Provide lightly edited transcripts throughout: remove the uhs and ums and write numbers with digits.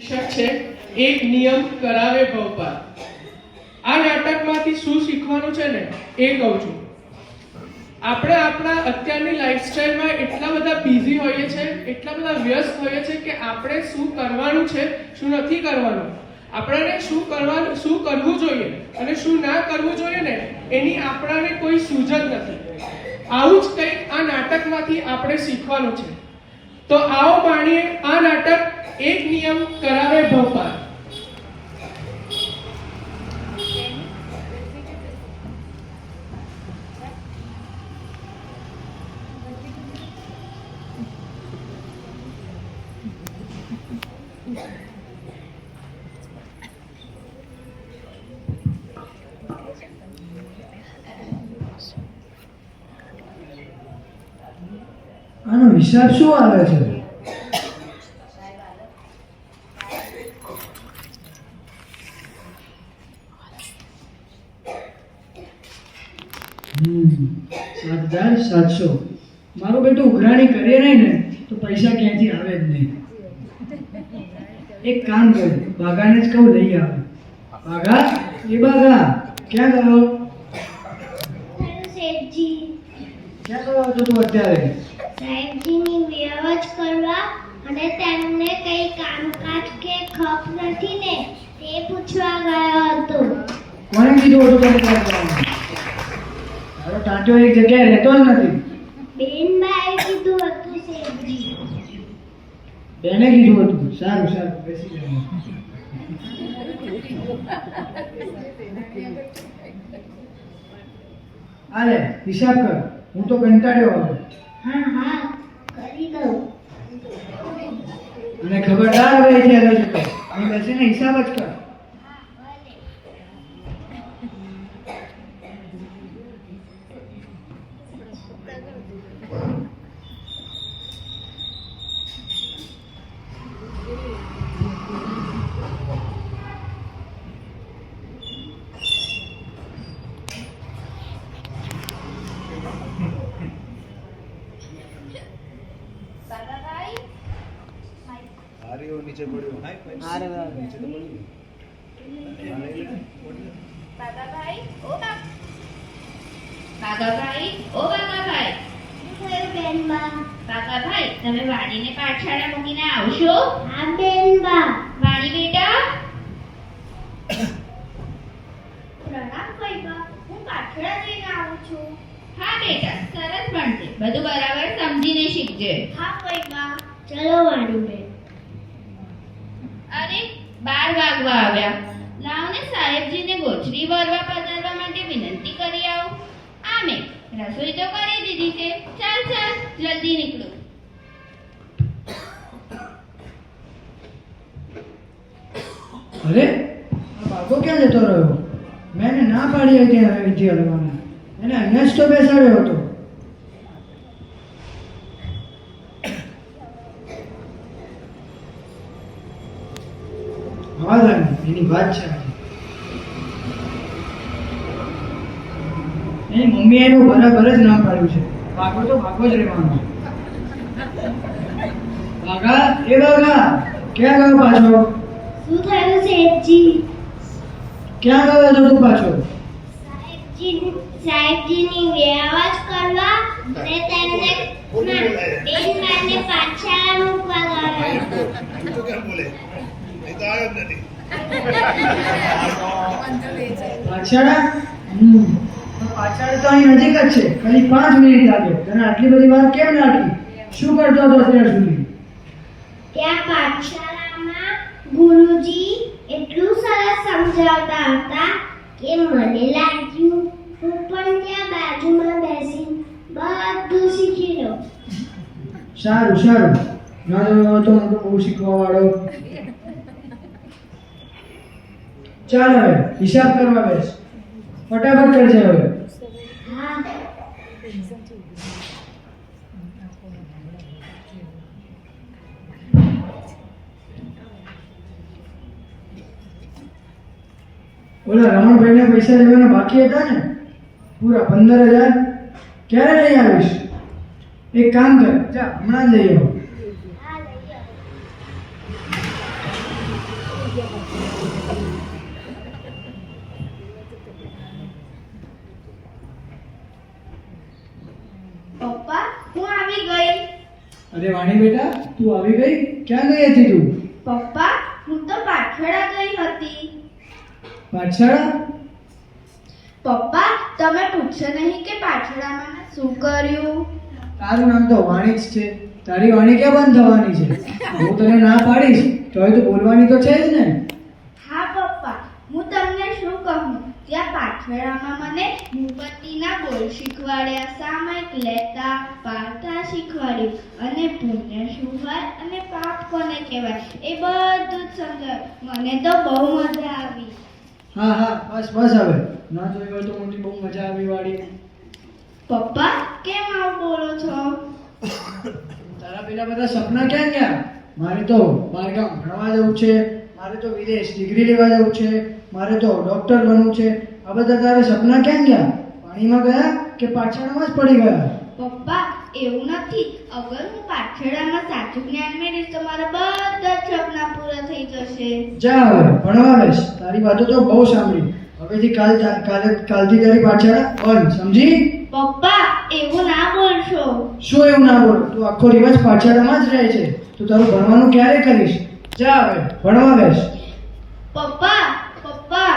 શિક્ષક છે એક નિયમ કરાવે ભવપાર. આ નાટકમાંથી શું શીખવાનું છે ને એ કહું છું. આપણે આપણા અત્યારની લાઈફસ્ટાઈલમાં એટલા બધા બિઝી હોઈએ છે, એટલા બધા વ્યસ્ત હોઈએ છે કે આપણે શું કરવાનું છે, શું નથી કરવાનું, આપણને શું કરવું જોઈએ અને શું ના કરવું જોઈએ ને એની આપણને કોઈ સૂઝ જ નથી. આવું જ કંઈક આ નાટકમાંથી આપણે શીખવાનું છે. તો આવો માણીએ આ નાટક એક નિયમ કરાવે ભવપાર. આનો હિસાબ શું આવે છે? $7,700. મારું બેટું ઉઘરાણી કરીએ નહીં ને તો પૈસા ક્યાંથી આવે જ નહીં. એક કામ કર, બાગાને જ કહું લઈ આવે. બાગા, એ બાગા ક્યાં ગયો? શેઠજી, ક્યાં ગયો હતો તું અત્યારે? સાહેબજીની વ્યવજ કરવા અને તેમને કઈ કામકાજ કે ખપ નથી ને તે પૂછવા ગયો હતો. કોણે કીધું હતું તને ત્યાં જવાનું? તારો ટાંટો એક જગ્યાએ રહેતો જ નથી. બેનબાએ કીધું હતું શેઠજી. બેને કીધું હતું? સારું સારું, બેસી જાઓ. આલે હિસાબ કર, હું તો કંટાળ્યો હવે. હા હા, કરી દઉં. અને ખબરદાર હવે અહીંથી આગળ જતો અહીં બેસીને હિસાબ જ કર. नीचे पड़ो नीचे तो पड़ी બાગાભાઈ, ઓ બાગાભાઈ, ઓ બાગાભાઈ, શું થયું બેનબા? બાગાભાઈ, તમે વાણીને પાઠશાળા મૂકીને આવશો? હા બેનબા. વાણી બેટા, પ્રણામ કઈબા, હું પાછળ જઈને આવું છું. હા બેટા, સરસ ભણજે, બધું બરાબર સમજીને શીખજે. હા કઈબા, ચલો વાણીબેન. અરે 12 વાગવા આવ્યા. લાવ ને સાહેબજીને ગોચરી વરવા પધારવા માટે વિનંતી કરી આવું. આમે રસોઈ તો કરી દીધી છે. ચાલ ચાલ, જલ્દી નીકળો. અરે આ બાબો ક્યાં જતો રહ્યો? મેં એને ના પાડી હતી અહીંથી હલવાના. એને અહીંયા જ તો બેસાડ્યો હતો. હા એની વાત છે. એની મમ્મીએ એનું બરાબર જ નામ પાડ્યું છે. ભાગો તો ભાગો જ રહેવાનો. ભાગા, એ ભાગા ક્યાં ગયો પાછો? શું થયું શેઠજી? ક્યાં ગયો હતો તું પાછો? સાહેબજીની વ્યવજ કરવા અને તેમને બેનબાને પાછળ મૂકવા ગયો હતો. तो क्या बोले ये तो आया नहीं પાછળ? પાછળ તો અહીં નજીક જ છે. ખાલી 5 મિનિટ લાગે. તને આટલી બધી વાર કેમ લાગી? શું કરતો હતો અત્યાર સુધી? ત્યાં પાઠશાળામાં ગુરુજી એટલું સરસ સમજાવતા હતા કે મને લાગ્યું હું પણ ત્યાં બાજુમાં બેસી બધું શીખી લઉં. સારું સારું, ના તો હું તો બહુ શીખવા વાળો. ચાલ હવે હિસાબ કરવા બેસ. ફટાફટ કરજે હવે. હા, ઓલા રમણભાઈને પૈસા લેવાના બાકી હતા ને, પૂરા 15,000. ક્યારે લઈ આવીશ? એક કામ કર, જા હમણાં જ લઈ આવો. હા લઈ આવો. પપ્પા હું આવી ગઈ. અરે વાણી બેટા, તું આવી ગઈ? ક્યાં ગઈ હતી તું? પપ્પા હું તો પાછળ ગઈ હતી. પાઠશાળા? પપ્પા તમે પૂછશો નહીં કે પાછળામાં મેં શું કર્યું? તારું નામ તો વાણી જ છે, તારી વાણી ક્યાં બંધ થવાની છે? હું તને ના પાડીશ તોય તો બોલવાની તો છે જ ને. હા પપ્પા હું તમને શું કહું, ત્યાં પાછળામાં મને ભૂપતિના બોલ શીખવાડ્યા, સામાયિક લેતા પાડતા શીખવાડ્યું, અને પુણ્ય શું હોય અને પાપ કોને કહેવાય એ બધું જ સમજાવ્યું. મને તો બહુ મજા આવી. હા હા, બસ બસ, હવે ના જોઈ હોય તો મોટી બહુ મજા આવી વાળી. પપ્પા કેમ આવું બોલો છો? તારા પેલા બધા સપના ક્યાં ગયા? મારે તો બહારગામ ભણવા જવું છે, મારે તો વિદેશ ડિગ્રી લેવા જવું છે, મારે તો ડોક્ટર બનવું છે. આ બધા તારા સપના ક્યાં ગયા? પાણીમાં ગયા કે પાછળમાં જ પડી ગયા? પપ્પા એવું નથી, અગર હું પાછળામાં સાચું જ્ઞાન મેળવીશ તો મારા બધા જ સપના પૂરા થઈ જશે. જા હવે ભણવા બેસ. તારી વાતો તો બહુ સાંભળી. હવેથી કાલથી તારી પાછળ બંધ, સમજી? પપ્પા એવું ના બોલશો. શું એવું ના બોલ? તું આખો દિવસ પાછળમાં જ રહે છે, તું તારું ભણવાનું ક્યારે કરીશ? જા હવે ભણવા બેસ. પપ્પા પપ્પા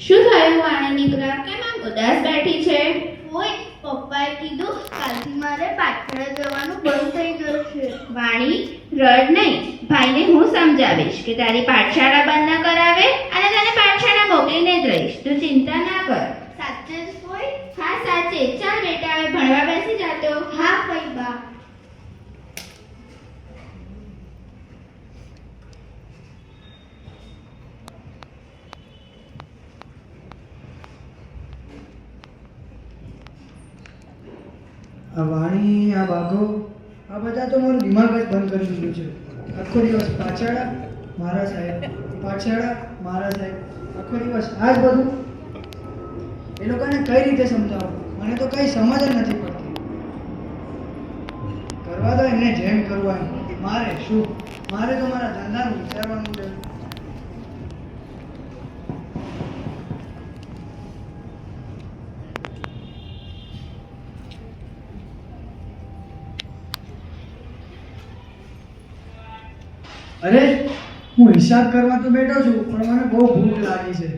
શું થયું વાણી દીકરા, કેમ આમ ઉદાસ બેઠી છે? ઓય પપ્પાએ કીધું કાલથી મારે પાછળ જવાનું બંધ થઈ જશે. વાણી રડ નહીં, ભાઈને હું સમજાવીશ કે તારી પાઠશાળા બંધ ન કરાવે અને તને પાઠશાળા મોકલીને જ રહીશ. તું ચિંતા ના કર. સાચે જ કોઈ? હા સાચે. ચાલ બેટા હવે ભણવા બેસી જાતો. હા ફઈબા. આ વાણી, આ બાઘો, આ બધા તો મારું દિમાગ જ બંધ કરી દીધું છે. આખો દિવસ પાછળ મારા સાહેબ, પાછળ મારા સાહેબ, આખો દિવસ આ જ બધું. એ લોકોને કઈ રીતે સમજાવું? મને તો કઈ સમજ જ નથી પડતી. કરવા દો એમને જેમ કરવાનું. મારે શું? મારે તો મારા ધંધાનું વિચારવાનું છે. અરે હું હિસાબ કરવા તો બેઠો છું, પણ મને બહુ ભૂખ લાગી છે.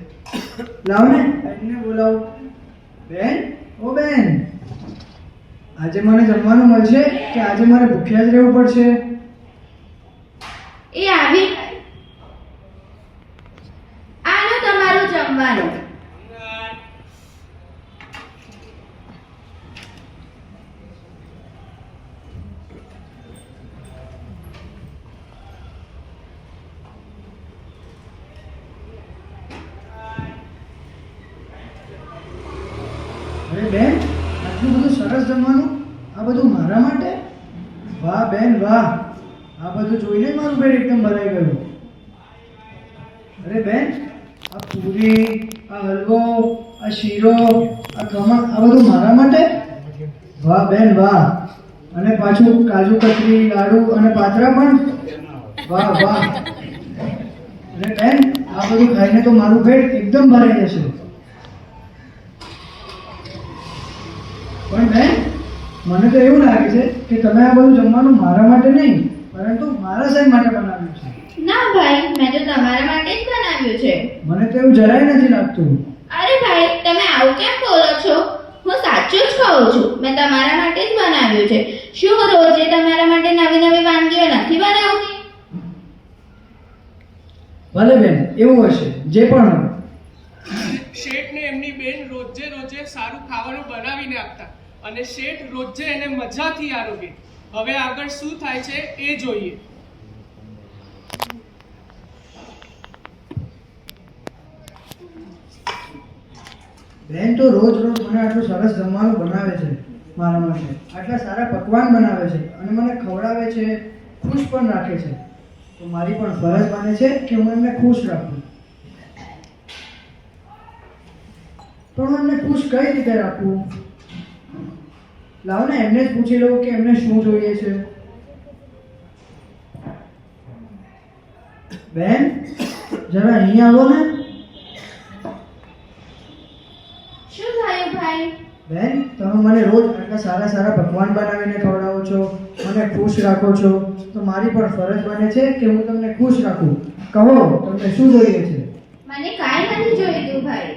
લાવ ને બેનને બોલાવું. બેન, ઓ બેન, આજે મને જમવાનું મળશે કે આજે મારે ભૂખ્યા જ રહેવું પડશે? એ આવી. આનો તમારું જમવાનું. અરે બેન, આટલું બધું સરસ જમવાનું, આ બધું મારા માટે? વાહ બેન વાહ, આ બધું જોઈને જ મારું પેટ એકદમ ભરાઈ ગયું. અરે બેન, આ પૂરી, આ હલવો, આ શીરો, આ ખમણ, આ બધું મારા માટે? વાહ બેન વાહ. અને પાછું કાજુ કતરી, લાડુ અને પાતરા પણ? વાહ વાહ. અરે બેન, આ બધું ખાઈને તો મારું પેટ એકદમ ભરાઈ જશે. પણ બેન, મને તો એવું લાગે છે કે તમે આ બધું જમવાનું મારા માટે નહીં પરંતુ મારા સાહેબ માટે બનાવ્યું છે. ના ભાઈ, મેં તો તમારા માટે જ બનાવ્યું છે. મને તો એવું જરાય નથી લાગતું. અરે ભાઈ, તમે આવું કેમ બોલો છો? હું સાચું જ કહું છું, મેં તમારા માટે જ બનાવ્યું છે. શું રોજે તમારા માટે નવી નવી વાનગીઓ નથી બનાવતી? ભલે બેન, એવું હશે, જે પણ હોય. શેઠ ને એમની બેન રોજે રોજે સારું ખાવાનું બનાવીને આપતા અને શેઠ રોજે એને મજાથી આરોગે. હવે આગળ શું થાય છે એ જોઈએ. બેન તો રોજ રોજ મને આટલું સરસ જમવાનું બનાવે છે મારા માટે, આટલા સારા પકવાન બનાવે છે અને મને ખવડાવે છે, ખુશ પણ રાખે છે. તો મારી પણ ફરજ બને છે કે હું એમને ખુશ રાખું. પણ હું એમને ખુશ કઈ રીતે રાખું? લાવો ને એમને જ પૂછી લઉં કે એમને શું જોઈએ છે. બેન, જરા અહીં આવો ને. શું થયું ભાઈ? બેન, તમે મને રોજ આટલા સારા સારા પકવાન બનાવીને ખવડાવો છો, મને ખુશ રાખો છો, તો મારી પણ ફરજ બને છે કે હું તમને ખુશ રાખું. કહો, તમને શું જોઈએ છે? મને કાંઈ નથી જોઈતું ભાઈ.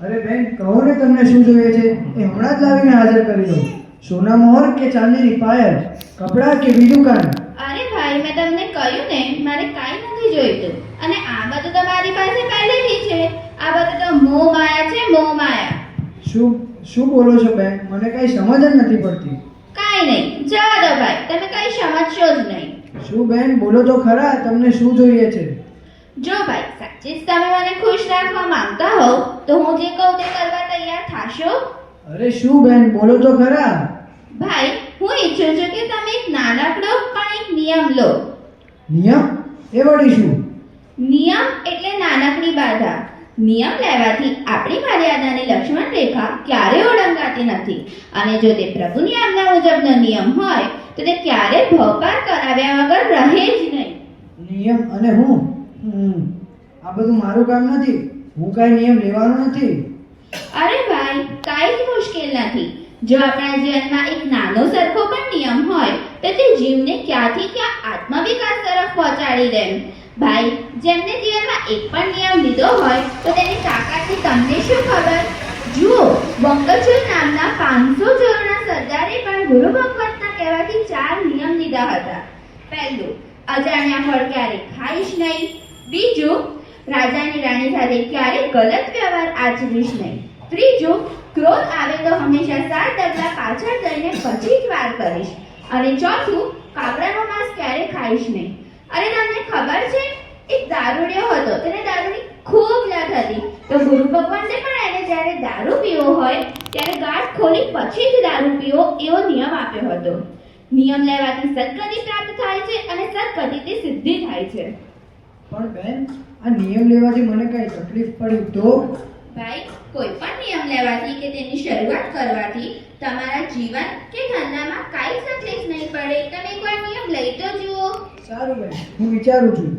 અરે બેન, કહો ને તમને શું જોઈએ છે, એ હમણાં જ લાવીને હાજર કરી દઉં. સોના મોહર કે ચાંદીની પાયલ, કપડાં કે બીજું કાંઈ? અરે ભાઈ, મેં તમને કહ્યું ને, મારે કાંઈ નથી જોઈતું. અને આ બધું તો મારી પાસે પહેલેથી છે. આ બધું તો મોહ માયા છે, મોહ માયા. શું બોલો છો બેન? મને કઈ સમજ જ નથી પડતી. કાંઈ નહીં, જવા દો ભાઈ, તમે કંઈ સમજશો જ નહીં. શું બેન, બોલો તો ખરા, તમને શું જોઈએ છે? જો ભાઈ, સાચી જ તમે મને ખુશ રાખવા માંગતા હોવ તો હું જે કહું તે કરવા તૈયાર થાશો? અરે શું બેન, બોલો તો ખરા. ભાઈ, હું ઈચ્છું છું કે તમે એક નાનકડો પણ એક નિયમ લો. નિયમ? એ વળી શું? નિયમ એટલે નાનકડી બાધા. નિયમ લેવાથી આપણી મર્યાદાની લક્ષ્મણ રેખા ક્યારેય ઓળંગાતી નથી. અને જો તે પ્રભુની આજ્ઞા મુજબનો નિયમ હોય તો તે ક્યારેય ભવપાર કરાવ્યા વગર રહે જ નહીં. નિયમ અને હું આ બધું મારું કામ નથી. હું કાંઈ નિયમ લેવાનો નથી. અરે ભાઈ, કાંઈ જ મુશ્કેલ નથી. જો આપણા જીવનમાં એક નાનો સરખો પણ નિયમ હોય તો તે જીવને ક્યાંથી ક્યાં આત્મવિકાસ તરફ પહોંચાડી દે. ભાઈ, જેમને જીવનમાં એક પણ નિયમ લીધો હોય તો તેની તાકાતની તમને શું ખબર? જુઓ, બંકચુર નામના 500 ચોરના સરદારે પણ ગુરુ ભગવતના કહેવાથી 4 નિયમ લીધા હતા. પહેલું, અજાણ્યા ફળ ક્યારેય ખાઈશ નહીં. બીજું, રાજાની રાણી સાથે ક્યારેય ગલત વ્યવહાર આચરીશ નહીં. ત્રીજું, ક્રોધ આવે તો હંમેશા 7 ડગલા પાછળ જઈને પછી જ વાર કરીશ. અને ચોથું, કાબરાનું માંસ ક્યારેય ખાઈશ નહીં. અરે તમને ખબર છે, એક દારૂડિયો હતો, તેને દારૂની ખૂબ લત હતી. તો ગુરુ ભગવાને પણ એને જ્યારે દારૂ પીવો હોય ત્યારે ગાંઠ ખોલી પછી જ દારૂ પીવો એવો નિયમ આપ્યો હતો. નિયમ લેવાથી સદગતિ પ્રાપ્ત થાય છે અને સદગતિથી સિદ્ધિ થાય છે. પણ બેન, આ નિયમ લેવાથી મને કઈ તકલીફ પડી તો? ભાઈ, કોઈ પણ નિયમ લેવાથી કે તેની શરૂઆત કરવાથી તમારા જીવન કે ધંધામાં કાંઈ તકલીફ નહીં પડે. તમે એકવાર નિયમ લઈ તો જુઓ. સારું બેન, હું વિચારું છું.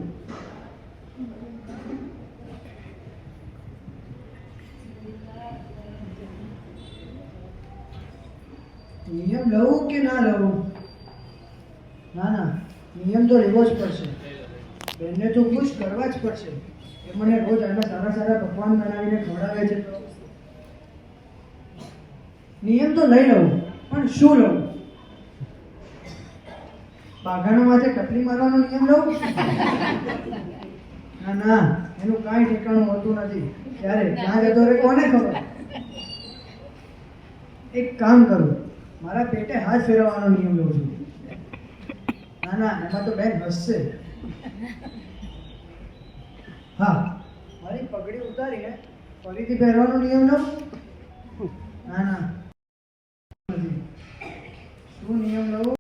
નિયમ લઉં કે ના લઉં? ના, નિયમ તો લેવો જ પડશે. બેનને તો ખુશ કરવા જ પડશે. એ મને રોજ આટલા સારા સારા પકવાન બનાવીને ખવડાવે છે તો નિયમ તો લઈ લઉં, પણ શું લઉં? બાઘાના માથે કટલી મારવાનો નિયમ લઉં? ના, એનું કાંઈ ઠેકાણું હોતું નથી. ક્યારે ક્યાં જતો રહે કોને ખબર. એક કામ કરું, મારા પેટે હાથ ફેરવવાનો નિયમ લઉં છું. ના, એમાં તો બેન હસશે. હા, મારી પગડી ઉતારીને ફરીથી પહેરવાનો નિયમ લઉં? ના, નથી. શું નિયમ લઉં?